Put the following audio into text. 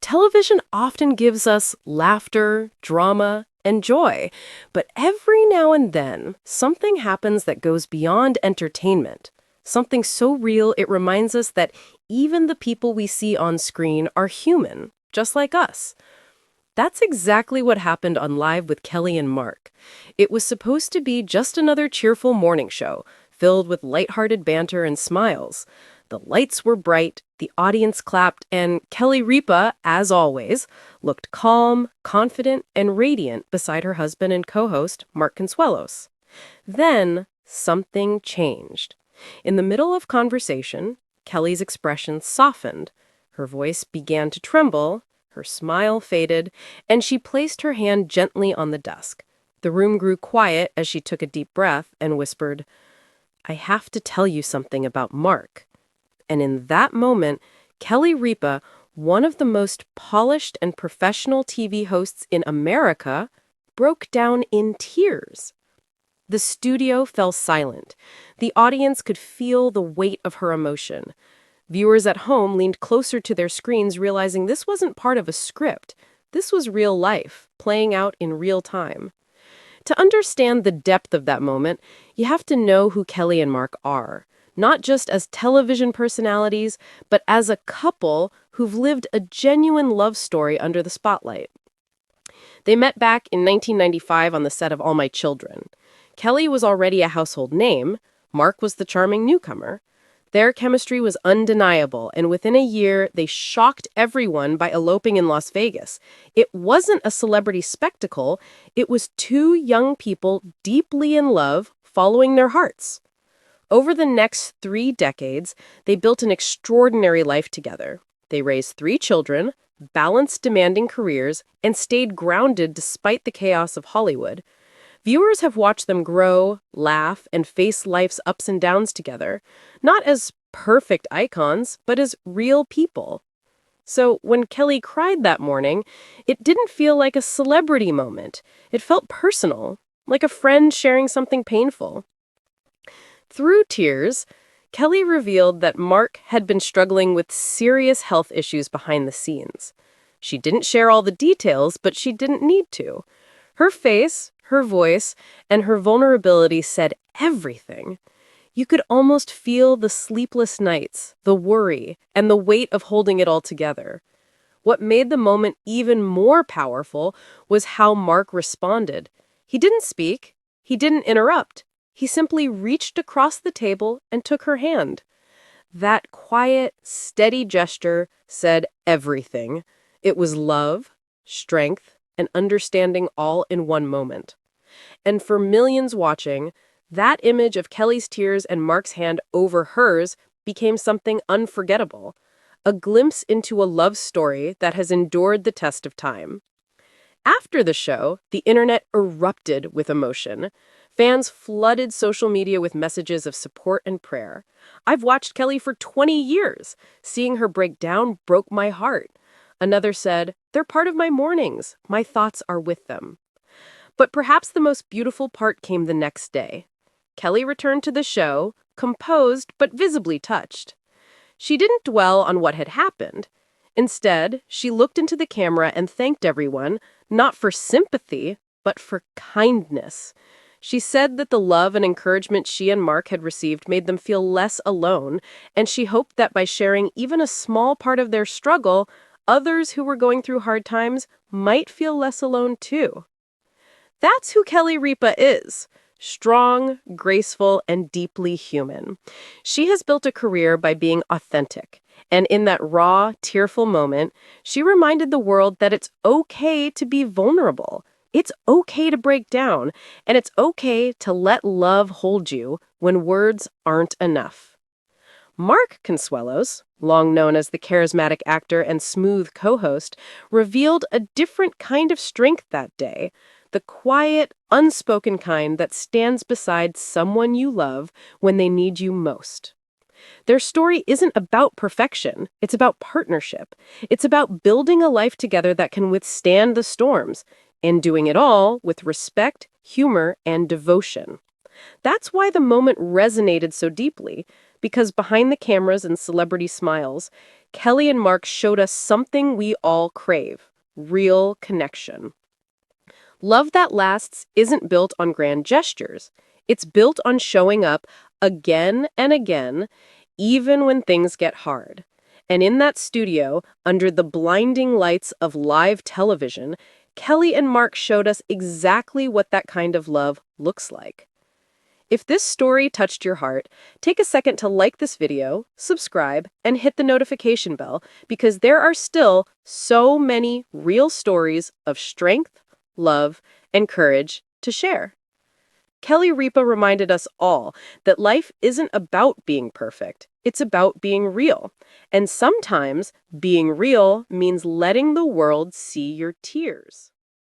Television often gives us laughter, drama, and joy, but every now and then, something happens that goes beyond entertainment. Something so real it reminds us that even the people we see on screen are human, just like us. That's exactly what happened on Live with Kelly and Mark. It was supposed to be just another cheerful morning show, filled with lighthearted banter and smiles. The lights were bright, the audience clapped, and Kelly Ripa, as always, looked calm, confident, and radiant beside her husband and co-host, Mark Consuelos. Then, something changed. In the middle of conversation, Kelly's expression softened. Her voice began to tremble, her smile faded, and she placed her hand gently on the desk. The room grew quiet as she took a deep breath and whispered, "I have to tell you something about Mark." And in that moment, Kelly Ripa, one of the most polished and professional TV hosts in America, broke down in tears. The studio fell silent. The audience could feel the weight of her emotion. Viewers at home leaned closer to their screens, realizing this wasn't part of a script. This was real life, playing out in real time. To understand the depth of that moment, you have to know who Kelly and Mark are, not just as television personalities, but as a couple who've lived a genuine love story under the spotlight. They met back in 1995 on the set of All My Children. Kelly was already a household name. Mark was the charming newcomer. Their chemistry was undeniable, and within a year, they shocked everyone by eloping in Las Vegas. It wasn't a celebrity spectacle. It was two young people deeply in love, following their hearts. Over the next 3 decades, they built an extraordinary life together. They raised 3 children, balanced demanding careers, and stayed grounded despite the chaos of Hollywood. Viewers have watched them grow, laugh, and face life's ups and downs together, not as perfect icons, but as real people. So when Kelly cried that morning, it didn't feel like a celebrity moment. It felt personal, like a friend sharing something painful. Through tears, Kelly revealed that Mark had been struggling with serious health issues behind the scenes. She didn't share all the details, but she didn't need to. Her face, her voice, and her vulnerability said everything. You could almost feel the sleepless nights, the worry, and the weight of holding it all together. What made the moment even more powerful was how Mark responded. He didn't speak. He didn't interrupt. He simply reached across the table and took her hand. That quiet, steady gesture said everything. It was love, strength, and understanding all in one moment. And for millions watching, that image of Kelly's tears and Mark's hand over hers became something unforgettable, a glimpse into a love story that has endured the test of time. After the show, the internet erupted with emotion. Fans flooded social media with messages of support and prayer. "I've watched Kelly for 20 years. Seeing her break down broke my heart." Another said, "They're part of my mornings. My thoughts are with them." But perhaps the most beautiful part came the next day. Kelly returned to the show, composed but visibly touched. She didn't dwell on what had happened. Instead, she looked into the camera and thanked everyone, not for sympathy, but for kindness. She said that the love and encouragement she and Mark had received made them feel less alone, and she hoped that by sharing even a small part of their struggle, others who were going through hard times might feel less alone too. That's who Kelly Ripa is. Strong, graceful, and deeply human. She has built a career by being authentic. And in that raw, tearful moment, she reminded the world that it's okay to be vulnerable. It's okay to break down. And it's okay to let love hold you when words aren't enough. Mark Consuelos, long known as the charismatic actor and smooth co-host, revealed a different kind of strength that day. The quiet, unspoken kind that stands beside someone you love when they need you most. Their story isn't about perfection. It's about partnership. It's about building a life together that can withstand the storms, and doing it all with respect, humor, and devotion. That's why the moment resonated so deeply, because behind the cameras and celebrity smiles, Kelly and Mark showed us something we all crave: real connection. Love that lasts isn't built on grand gestures. It's built on showing up again and again, even when things get hard. And in that studio, under the blinding lights of live television, Kelly and Mark showed us exactly what that kind of love looks like. If this story touched your heart, take a second to like this video, subscribe, and hit the notification bell because there are still so many real stories of strength, love, and courage to share. Kelly Ripa reminded us all that life isn't about being perfect. It's about being real. And sometimes being real means letting the world see your tears.